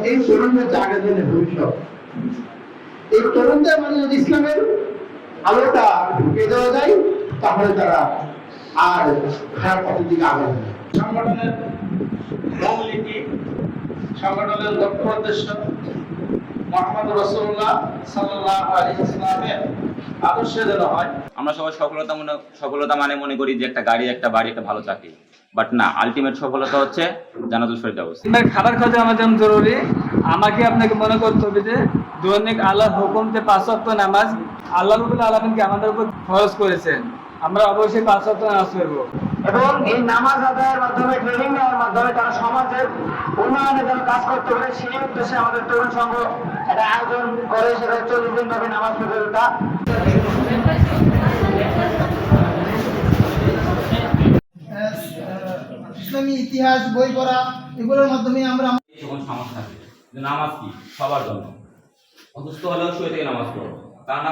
এই তরুণদের জায়গা জন্য ভবিষ্যৎ, এই তরুণদের মানে যদি ইসলামের আলোটা ঢুকে দেওয়া যায় তাহলে তারা আর খারাপ পথের দিকে আগাবে না। সংগঠনের মূলনীতি, সংগঠনের লক্ষ্য উদ্দেশ্য মুহাম্মদ রাসূলুল্লাহ সাল্লাল্লাহু আলাইহি ওয়াসাল্লামের আদর্শ যেন হয়। আমরা সবাই সফলতা মানে মনে করি যে একটা গাড়ি, একটা বাড়ি, একটা ভালো চাকরি, বাট না, আলটিমেট সফলতা হচ্ছে জান্নাতুল ফেরদাউস। খাবার খাওয়া আমার জন্য জরুরি। আমাকে আপনাকে মনে করতে হবে যে দৈনিক আল্লাহর হুকুম যে 5 ওয়াক্ত নামাজ আল্লাহ রাব্বুল আলামিন আমাদের উপর ফরজ করেছেন, আমরা অবশ্যই 5 ওয়াক্ত নামাজ পড়ব এবং এই নামাজ আদায়ের মাধ্যমে, ট্রেনিং নেওয়ার মাধ্যমে তারা সমাজের উন্নয়নের জন্য কাজ করতে পারে। সেই উদ্দেশ্যে আমাদের তরুণ সংঘ একটা আয়োজন করে, সেটা 40 দিন ব্যাপী নামাজ প্রতিযোগিতা। ইসলামী ইতিহাস বই পড়া, এগুলোর মাধ্যমে আমরা যখন সমস্যা থাকে যে নামাজ কি সবার জন্য, অসুস্থ হলেও শুয়ে থেকে নামাজ পড়ো, তা না